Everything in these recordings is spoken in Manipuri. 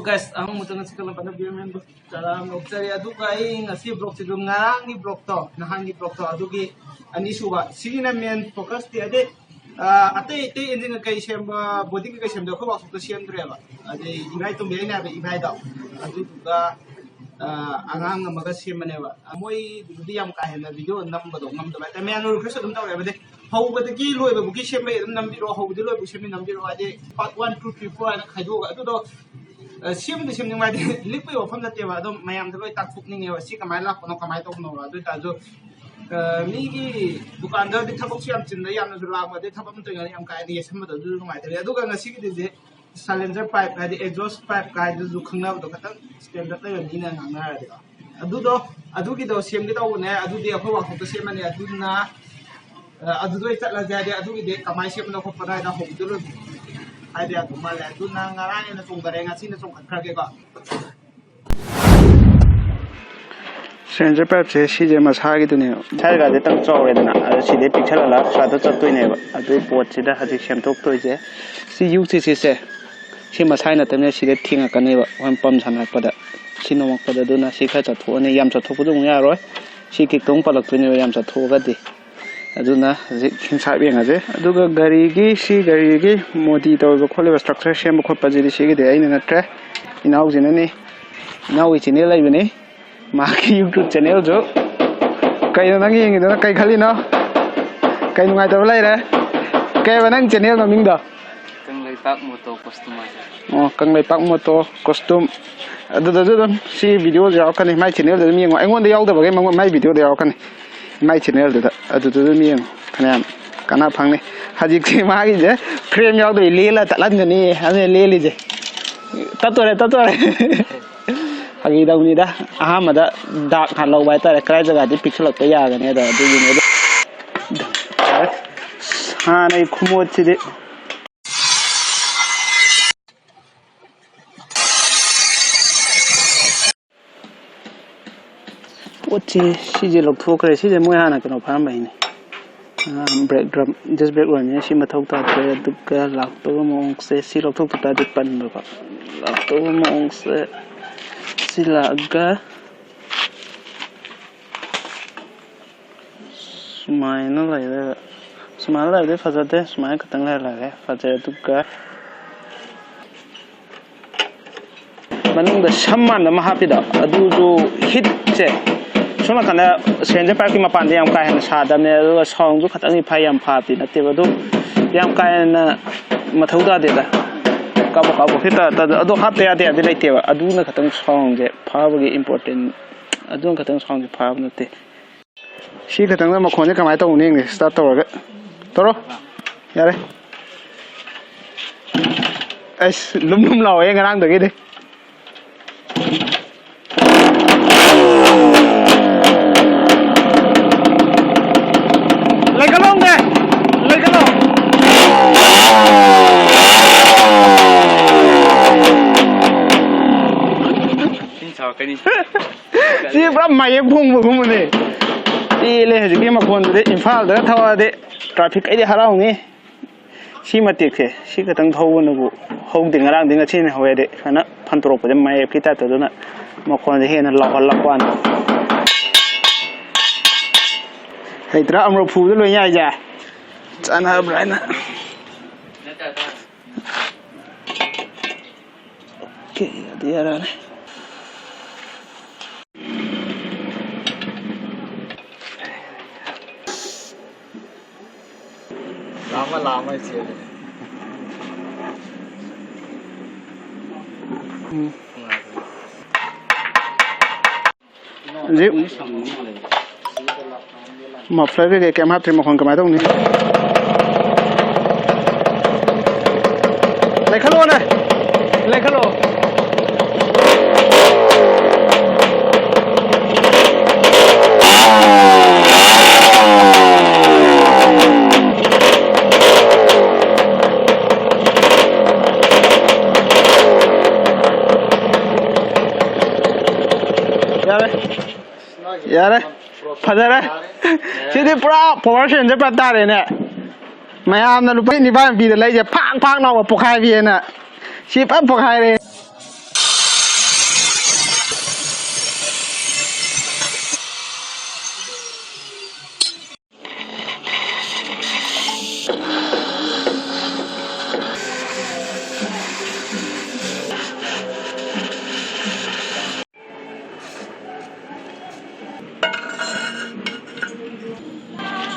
guys, ang mutan ng sikalang panabiyang member. Salam nagtsari aduga ay ngasi blog si dum ngarang ni blog to, nahan ni blog to adugi ani suba. Sige na men focus ti ade ate engine kay siyem body kay siyem do ko wakso siyem dreba. Ade ibay tum biyay na ibay daw. Aduga angang nga siyem manewa. Amoy diyam kahen na video nambado ngamdo ba. Tame ano request dum daw ade. How ba ki loy ba buki siyem may nambiro how di loy bu siyem nambiro ade part 1 2 3 4 ana khaido adu do siam ni mai lik pe ofam na te wa do mayam de loi tak phuk ni nge si kamai la kono kamai to no wa do ta jo mi gi dukan da de thapok siam chin da yam na du la ma de thapam to ngai am kai ni sam da du no mai de do ga nga si gi de silencer pipe na de exhaust pipe kai du khang na do ka standard le ni na ngang na de adu gi do siam gi do ne adu de ko wa ko to siam ne adu na adu do ta la ja de adu gi de kamai siam na ko pa da ho du lo idea to mala tu na ngarang na tung garenga sina tung khakra ba Sensor pipe se si je masa gi tu ne thai ga de tang chaw re na si de picture la sa to chat tu ne ba adu pot si da ha ji sem tok to je si UCC se si masa na te ne si de thinga ka ne ba wan pam san ha pa da si no mak pa da du na si kha cha tho ne yam cha tho pu du ya ro si ki tong pa lak tu ne yam cha tho ga di aduna king sa bi ngaje aduga gari gi modi to zo khole structure shem kho pa ji si gi de ai na tra inau jin ne inau channel lai bane ma ki YouTube channel jo kai na ngi ngi na kai khali no kai ngai to lai re kai ba nang channel no ming da kang lai pak moto costume kang lai pak moto costume adu si video ja kan mai channel da mi ngai ngon da yaw da ba ga mai video da yaw kan mai channel da adu mi khanam kana phangni hajik se ma gi je frame yaw doi lela talan ni ane leli je tatore hagi daw ni da ahamada dak halau bai ta krai jaga di pixel ta ya ga ne da du ni ne ha nei khumo chi de Ochi si je lok thok re si je moi hana kano pham bai ni break drum just break one ne si mathau ta de dukka lak to mong se si lok thok ta de pan ro ba lak to mong se si la ga smai no lai de smai lai de fa ja de smai ka tang lai la de fa ja dukka maning da shamman da mahapi da adu jo hit che sona kana senja park ma pan yam kai han sa da ne ro song ju khatang ni phai yam pha pi na te ba du yam kai na mathau da de da ka bo hita ta ado ha te ya de lai te ba adu na khatang song je pha ba gi important adu khatang song je pha na te si khatang ma khon je kamai ta uni ngi start to ga toro yare ai lum law e ngarang da gi de si bra mai phung bu ne ti le ji ki ma khon de imphal da thawa de traffic ai de harau ni si ma tek se si ka tang thau na bu hau de ngarang de nga chin hawe de kana phan tro pa de mai phi ta to na ma khon de he na la kwan hei tra amro phu de loi nya ja chan ha bra na ke dia ra ne lama sih. Zip. Muffler cái kem hấp thì một phần cầm máy tông đi. Lấy khăn lô này. Lấy khăn lô. Yare, padare. Sini pura portion je pata re ne. Maya am na lupa ni ban bi de lai je phang phang naw pokhai bi na. Si pan pokhai re.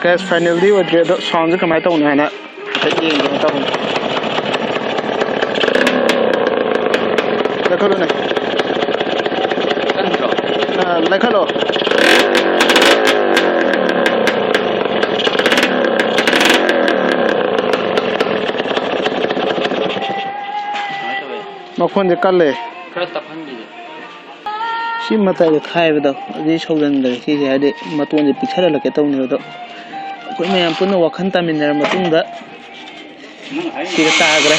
Gas ꯐꯥꯏꯅꯦꯜꯗꯤ ꯑꯣꯏꯗ꯭ꯔꯤ ꯑꯗꯣ ꯁꯥꯎꯟꯁꯦ ꯀꯃꯥꯏꯅ ꯇꯧꯅꯤ ꯍꯥꯏꯅ ꯍꯥꯏꯐꯦꯠ ꯌꯦꯡꯒꯦꯅ ꯇꯧꯕꯅꯤ ꯂꯩꯈꯠꯂꯨꯅꯦ ꯂꯩꯈꯠꯂꯣ ꯃꯈꯣꯟꯁꯦ ꯀꯜꯂꯦ खरा तपहन ꯁꯤ ꯃꯇꯥꯏꯗ ꯈꯥꯏꯕꯗꯣ ꯑꯗꯨꯗꯤ ꯁꯧꯖꯟꯈ꯭ꯔꯦ ꯁꯤꯁꯦ ꯍꯥꯏꯗꯤ ꯃꯇꯣꯟꯁꯦ ꯄꯤꯛꯁꯜꯍꯜꯂꯛꯀꯦ ꯇꯧꯅꯦꯕ ꯑꯗꯣ ꯑꯩꯈꯣꯏ ꯃꯌꯥꯝ ꯄꯨꯟꯅ ꯋꯥꯈꯜ ꯇꯥꯃꯤꯟꯅꯔ ꯃꯇꯨꯡꯗ ꯁꯤꯗ ꯇꯥꯈ꯭ꯔꯦ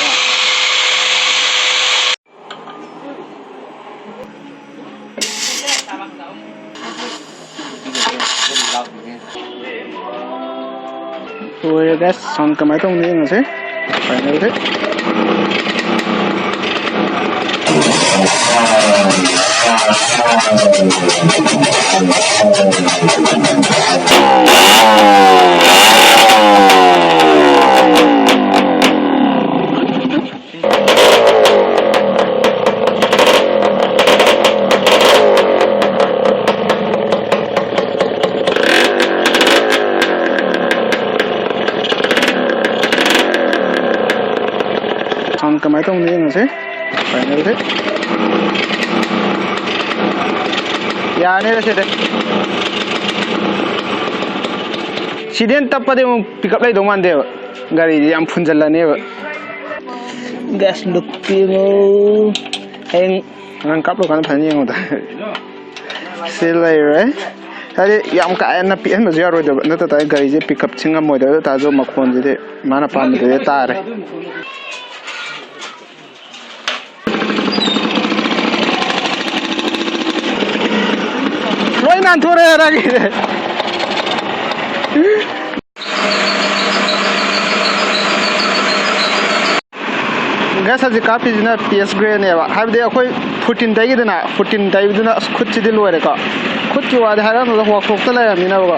ꯂꯣꯏꯔꯦ ꯒꯥꯏꯁ ꯁꯥꯎꯟ ꯀꯃꯥꯏꯅ ꯇꯧꯅꯤ ꯌꯦꯡꯉꯁꯦ ꯐꯥꯏꯅꯦꯜꯁꯦ ꯁꯥꯎꯟ ꯀꯃꯥꯏꯅ ꯇꯧꯅꯤ ꯌꯦꯡꯉꯁꯦ ꯐꯥꯏꯅꯦꯜꯁꯦ ꯌꯥꯔꯅꯤꯗ ꯁꯤꯗꯦꯟ ꯇꯞꯄꯗꯤ ꯑꯃꯨꯛ ꯄꯤꯀꯞ ꯂꯩꯗꯧ ꯃꯥꯟꯗꯦꯕ ꯒꯥꯔꯤꯗꯤ ꯌꯥꯝ ꯐꯨꯟꯖꯜꯂꯅꯦꯕ ꯒ꯭ꯌꯥꯁ ꯂꯨꯞꯄꯤꯉꯣ ꯍꯌꯦꯡ ꯅꯪ ꯀꯥꯞꯂꯀꯥꯟꯗ ꯐꯖꯅ ꯌꯦꯡꯉꯨꯗ ꯁꯤ ꯂꯩꯔꯦ ꯍꯥꯏꯗꯤ ꯌꯥꯝ ꯀꯥ ꯍꯦꯟꯅ ꯄꯤꯛꯍꯟꯕꯁꯨ ꯌꯥꯔꯣꯏꯗꯕ ꯅꯠꯇ ꯇꯥꯔꯗꯤ ꯒꯥꯔꯤꯁꯦ ꯄꯤꯀꯞ ꯉꯝꯃꯣꯏꯗꯕ ꯑꯗꯨ ꯇꯥꯔꯁꯨ ꯃꯈꯣꯟꯁꯤꯗꯤ ꯃꯥꯅ ꯄꯥꯝꯕꯗꯨꯗꯤ ꯇꯥꯔꯦ ꯂꯣꯏ ꯅꯥꯟꯊꯣꯔꯛꯑꯦ ꯔꯥꯒꯤꯁꯦ ꯒ꯭ꯌꯥꯁ ꯍꯧꯖꯤꯛ ꯀꯥꯞꯄꯤꯁꯤꯅ PS ꯒ꯭ꯔꯦꯅꯦꯕ ꯍꯥꯏꯕꯗꯤ ꯑꯩꯈꯣꯏ 14 ꯇꯩꯒꯤꯗꯅ 14 ꯇꯩꯕꯗꯨꯅ ꯑꯁ ꯈꯨꯠꯁꯤꯗꯤ ꯂꯣꯏꯔꯦꯀꯣ ꯈꯨꯠꯀꯤ ꯋꯥꯗꯤ ꯍꯥꯏꯔꯛꯑꯝꯕꯗ ꯋꯥꯛꯁꯣꯞꯇ ꯂꯩꯔꯝꯅꯤꯅꯕꯀꯣ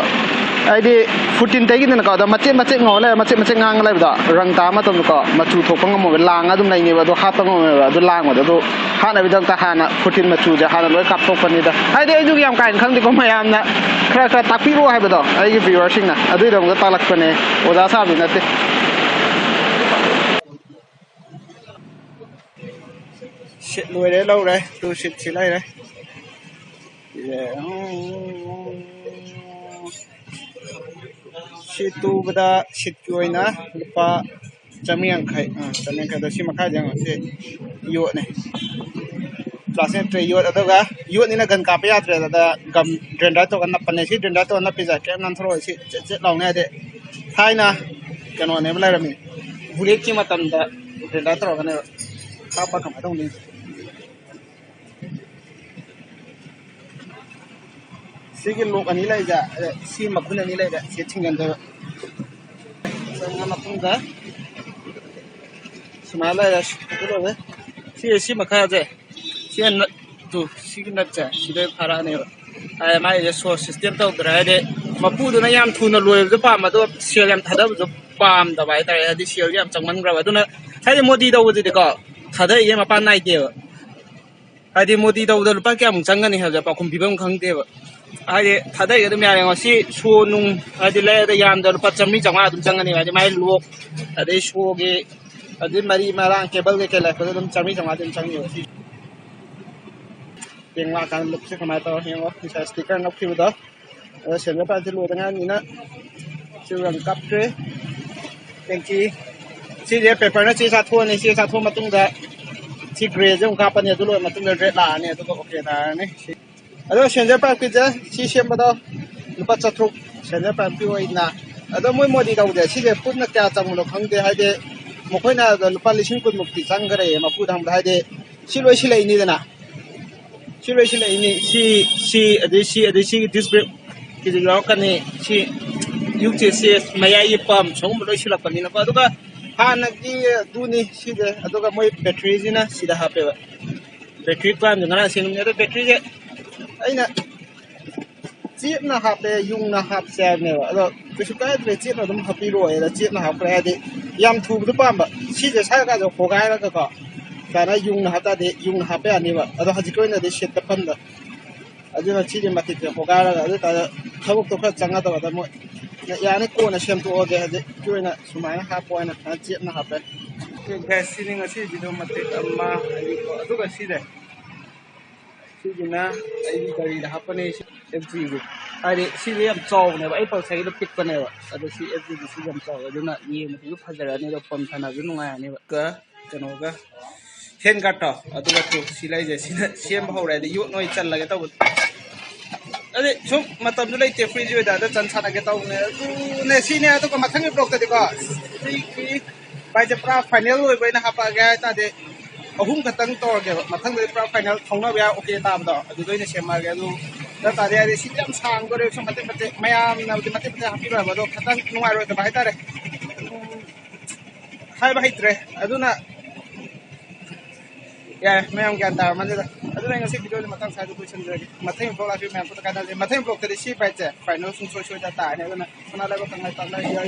ꯍꯥꯏꯗꯤ 14 ꯇꯩꯒꯤꯗꯅꯀꯣ ꯑꯗ ꯃꯆꯦꯠ ꯃꯆꯦꯠ ꯉꯧꯔ ꯂꯩꯔ ꯃꯆꯦꯠ ꯃꯆꯦꯠ ꯉꯥꯡꯉ ꯂꯩꯕꯗꯣ ꯔꯪ ꯇꯥꯕ ꯃꯇꯝꯗꯀꯣ ꯃꯆꯨ ꯊꯣꯛꯄ ꯉꯝꯃꯣꯏꯕ ꯂꯥꯡꯉ ꯑꯗꯨꯝ ꯂꯩꯅꯦꯕ ꯑꯗꯣ ꯍꯥꯠꯄ ꯉꯝꯃꯣꯏꯕ ꯑꯗꯨ ꯂꯥꯡꯕꯗꯣ ꯑꯗꯨ ꯍꯥꯠꯅꯕꯒꯤꯗꯃꯛꯇ ꯍꯥꯟꯅ 14 ꯃꯆꯨꯁꯦ ꯍꯥꯟꯅ ꯂꯣꯏ ꯀꯥꯞꯊꯣꯛꯄꯅꯤꯗ ꯍꯥꯏꯗꯤ ꯑꯩꯁꯨ ꯌꯥꯝ ꯀꯥ ꯍꯦꯟꯅ ꯈꯪꯗꯦꯀꯣ ꯃꯌꯥꯝꯅ ꯈꯔ ꯇꯥꯛꯄꯤꯔꯣ ꯍꯥꯏꯕꯗꯣ ꯑꯩꯒꯤ ꯚꯤꯌꯨꯋꯔꯁꯤꯡꯅ ꯑꯗꯨꯒꯤꯗꯃꯛꯇ ꯇꯥꯛꯂꯛꯄꯅꯦ ꯑꯣꯖꯥ ꯁꯥꯕꯗꯤ ꯅꯠꯇꯦ ꯁꯤꯠ ꯂꯣꯏꯔꯦ ꯂꯧꯔꯦ 2 ꯁꯤꯠꯁꯤ ꯂꯩꯔꯦ ꯁꯤ ꯇꯨꯕꯗ ꯁꯤꯠꯀꯤ ꯑꯣꯏꯅ ꯂꯨꯄꯥ 150 ꯁꯤ ꯃꯈꯥꯗ ꯌꯦꯡꯉꯣ ꯁꯤ ꯌꯣꯠꯅꯦ ꯄ꯭ꯂꯥꯁꯇꯤꯛ ꯇ꯭ꯔꯦ ꯌꯣꯠ ꯑꯗꯨꯒ ꯌꯣꯠꯅꯤꯅ ꯒꯟ ꯀꯥꯞꯄ ꯌꯥꯗ꯭ꯔꯦ ꯑꯗꯨꯗ ꯒꯝ ꯒ꯭ꯔꯦꯟꯗꯔ ꯇꯧꯔꯒ ꯅꯞꯄꯅꯦ ꯁꯤ ꯒ꯭ꯔꯦꯟꯗꯔ ꯇꯧꯔꯒ ꯅꯞꯄꯤꯁꯦ ꯀꯩꯝ ꯅꯥꯟꯊꯣꯔꯛꯑꯣꯏ ꯁꯤ ꯆꯦꯠ ꯂꯥꯎꯅꯤ ꯍꯥꯏꯗꯤ ꯊꯥꯏꯅ ꯀꯩꯅꯣꯅꯦꯕ ꯂꯩꯔꯝꯃꯤ ꯕꯨꯂꯦꯠꯀꯤ ꯃꯇꯝꯗ ꯒ꯭ꯔꯦꯟꯗꯔ ꯇꯧꯔꯒꯅꯦꯕ ꯀꯥꯞꯄ ꯀꯃꯥꯏꯅ ꯇꯧꯅꯤ ꯁꯤꯒꯤ ꯂꯣꯛ ꯑꯅꯤ ꯂꯩꯖꯦ ꯁꯤ ꯃꯈꯨꯟ ꯑꯅꯤ ꯂꯩꯔꯦ ꯁꯤ ꯊꯤꯡꯖꯤꯟꯗꯣꯏꯕ ꯆꯪꯉ ꯃꯇꯨꯡꯗ ꯁꯨꯃꯥꯏꯅ ꯂꯩꯔꯦ ꯑꯗꯨ ꯂꯣꯏꯔꯦ ꯁꯤ ꯃꯈꯥꯁꯦ ꯁꯤ ꯁꯤꯒꯤ ꯅꯠꯁꯦ ꯁꯤꯗ ꯐꯥꯔꯛꯑꯅꯦꯕ ꯃꯥꯏꯁꯦ ꯁꯣꯔꯁ ꯁꯤꯁꯇꯦꯝ ꯇꯧꯗ꯭ꯔꯦ ꯍꯥꯏꯗꯤ ꯃꯄꯨꯗꯨꯅ ꯌꯥꯝ ꯊꯨꯅ ꯂꯣꯏꯕꯁꯨ ꯄꯥꯝꯕ ꯑꯗꯣ ꯁꯦꯜ ꯌꯥꯝ ꯊꯥꯗꯕꯁꯨ ꯄꯥꯝꯗꯕ ꯍꯥꯏꯇꯥꯔꯦ ꯍꯥꯏꯗꯤ ꯁꯦꯜꯁꯨ ꯌꯥꯝ ꯆꯪꯃꯟꯈ꯭ꯔꯕ ꯑꯗꯨꯅ ꯍꯥꯏꯗꯤ ꯃꯣꯗꯤ ꯇꯧꯕꯗꯨꯗꯤꯀꯣ ꯊꯥꯗꯔꯤꯁꯦ ꯃꯄꯥꯟ ꯅꯥꯏꯗꯦꯕ ꯍꯥꯏꯗꯤ ꯃꯣꯗꯤ ꯇꯧꯕꯗ ꯂꯨꯄꯥ ꯀꯌꯥꯃꯨꯛ ꯆꯪꯒꯅꯤ ꯍꯥꯏꯕꯁꯦ ꯄꯥꯎꯈꯨꯝ ꯄꯤꯕꯝ ꯈꯪꯗꯦꯕ ꯍꯥꯏꯗꯤ ꯊꯥꯗꯩ ꯑꯗꯨꯝ ꯌꯥꯔꯦ ꯉꯁꯤ ꯁꯣ ꯅꯨꯡ ꯍꯥꯏꯗꯤ ꯂꯩꯔꯗ ꯌꯥꯝꯗ ꯂꯨꯄा 100-150 ꯑꯗꯨꯝ ꯆꯪꯒꯅꯤ ꯍꯥꯏꯗꯤ ꯃꯥꯏ ꯂꯣꯛ ꯑꯗꯩ ꯁꯣꯒꯤ ꯑꯗꯩ ꯃꯔꯤ ꯃꯔꯥꯡ ꯀꯦꯕꯜ ꯀꯩꯀꯩ ꯂꯩꯔꯛꯄꯗ ꯑꯗꯨꯝ 100-150 ꯑꯗꯨꯝ ꯆꯪꯉꯦꯕ ꯁꯤ ꯌꯦꯡꯂꯛꯑꯀꯥꯟꯗ ꯂꯨꯛꯁꯦ ꯀꯃꯥꯏꯅ ꯇꯧꯔ ꯌꯦꯡꯉꯣ ꯉꯁꯥꯏ ꯁ꯭ꯇꯤꯀꯔ ꯅꯞꯈꯤꯕꯗꯣ ꯑꯗꯣ ꯁꯦꯟꯖꯔ ꯄꯥꯏꯞꯁꯦ ꯂꯣꯏꯗ ꯉꯥꯏꯔꯤꯅꯤꯅ ꯁꯤ ꯌꯥꯝ ꯀꯞꯈ꯭ꯔꯦ ꯇꯦꯡꯀꯤ ꯁꯤꯁꯦ ꯄꯦꯄꯔꯅ ꯆꯦ ꯆꯥꯊꯣꯛꯑꯅꯤ ꯆꯦ ꯆꯥꯊꯣꯛꯑ ꯃꯇꯨꯡꯗ ꯁꯤ ꯒ꯭ꯔꯦꯁꯦ ꯑꯃꯨꯛ ꯀꯥꯞꯄꯅꯤ ꯑꯗꯨ ꯂꯣꯏꯔ ꯃꯇꯨꯡꯗ ꯔꯦꯠ ꯂꯥꯛꯑꯅꯤ ꯑꯗꯨꯒ ꯑꯣꯀꯦ ꯇꯥꯔꯅꯤ ꯑꯗꯣ ꯁꯦꯟꯖꯔ ꯄꯥꯏꯞꯀꯤꯁꯦ ꯁꯤ ꯁꯦꯝꯕꯗꯣ ꯂꯨꯄꯥ 400 ꯁꯦꯟꯖꯔ ꯄꯥꯏꯞꯀꯤ ꯑꯣꯏꯅ ꯑꯗꯣ ꯃꯣꯏ ꯃꯣꯗꯤ ꯇꯧꯗꯦ ꯁꯤꯁꯦ ꯄꯨꯟꯅ ꯀꯌꯥ ꯆꯪꯕꯅꯣ ꯈꯪꯗꯦ ꯍꯥꯏꯗꯤ ꯃꯈꯣꯏꯅ ꯂꯨꯄꯥ 10,000 ꯃꯨꯛꯇꯤ ꯆꯪꯈ꯭ꯔꯦ ꯃꯄꯨꯗ ꯍꯪꯕꯗ ꯍꯥꯏꯗꯤ ꯁꯤ ꯂꯣꯏ ꯁꯤꯜꯂꯛꯏꯅꯤꯗꯅ ꯁꯤ ꯂꯣꯏ ꯁꯤꯜꯂꯛꯏꯅꯤ ꯁꯤ ꯑꯗꯩ ꯁꯤꯒꯤ ꯗꯤꯁ ꯕ꯭ꯔꯦꯛ ꯀꯤꯁꯨ ꯌꯥꯎꯔꯛꯀꯅꯤ ꯁꯤ UTC ꯃꯌꯥꯏꯒꯤ ꯄꯝ ꯁꯤꯒꯨꯝꯕ ꯂꯣꯏ ꯁꯤꯜꯂꯛꯄꯅꯤꯅꯀꯣ ꯑꯗꯨꯒ ꯍꯥꯟꯅꯒꯤ ꯑꯗꯨꯅꯤ ꯁꯤꯁꯦ ꯑꯗꯨꯒ ꯃꯣꯏ ꯕꯦꯇ꯭ꯔꯤꯁꯤꯅ ꯁꯤꯗ ꯍꯥꯞꯄꯦꯕ ꯕꯦꯇ꯭ꯔꯤ ꯄꯥꯝꯁꯦ ꯉꯔꯥꯡ ꯁꯦꯝꯕꯅꯤ ꯑꯗꯣ ꯕꯦꯇ꯭ꯔꯤꯁꯦ ꯑꯩꯅ ꯆꯦꯞꯅ ꯍꯥꯞꯄꯦ ꯌꯨꯡꯅ ꯍꯥꯞꯁꯦ ꯍꯥꯏꯕꯅꯦꯕ ꯑꯗꯣ ꯀꯩꯁꯨ ꯀꯥꯏꯗ꯭ꯔꯦ ꯆꯦꯞꯅ ꯑꯗꯨꯝ ꯍꯥꯞꯄꯤꯔꯣꯏꯗ ꯆꯦꯞꯅ ꯍꯥꯞꯈ꯭ꯔꯦ ꯍꯥꯏꯗꯤ ꯌꯥꯝ ꯊꯨꯕꯗꯣ ꯄꯥꯝꯕ ꯁꯤꯁꯦ ꯁꯥꯏꯀꯥꯟꯗ ꯍꯣꯒꯥꯏꯔꯒꯀꯣ ꯁꯨꯃꯥꯏꯅ ꯌꯨꯡꯅ ꯍꯥꯞꯇꯥꯔꯗꯤ ꯌꯨꯡꯅ ꯍꯥꯞꯄ ꯌꯥꯅꯤꯕ ꯑꯗꯣ ꯍꯧꯖꯤꯛꯀꯤ ꯑꯣꯏꯅꯗꯤ ꯁꯦꯠꯇ ꯄꯟꯕ ꯑꯗꯨꯅ ꯁꯤꯁꯦ ꯃꯇꯤꯛꯁꯦ ꯍꯣꯒꯥꯏꯔꯒ ꯑꯗꯨ ꯑꯣꯏꯇꯥꯔꯗꯤ ꯊꯕꯛꯇꯣ ꯈꯔ ꯆꯪꯒꯗꯕꯗ ꯃꯣꯏ yani ko na shem to oge hade joina sumai ha point na jet na hape ke gas sini ngasi video mate amma ai ko adu ga si de si dina ai dari da hapane FG gi ai si le yam chaw ne ba ai pal sai do pit pa ne ba adu si FG gi si yam chaw adu na ye mu yu phajara ne do pon thana ju nunga ne ba ka kano ga hen ga to adu ga to silai je sina sem ho ra de yu noi chan la ga to अरे सुम मतलब जो लेते फ्रीज में दादा चंद साना के ताऊ ने सीने तो को मथंग ब्लॉक ते को सी की बाय जे प्रा फाइनल होय बय ना हापा गे ता दे अहुम खतंग तो गे मथंग दे प्रा फाइनल थौना बया ओके ताब दो अदु दोइने सेमा गे दु दा ता दे सी जम सांग गरे सम मते मते मयाम ना मते मते हापि रो बदो खतंग नुवाय रो त बाय तारे हाय बाय त्रे अदुना ya memang kan tahu mana dah ada yang ngasih video matang saya tu sendiri matang vlog lagi memang tu kan ada matang vlog tadi sih baca final sung sung data ni kan mana ada kau tengah tengah ya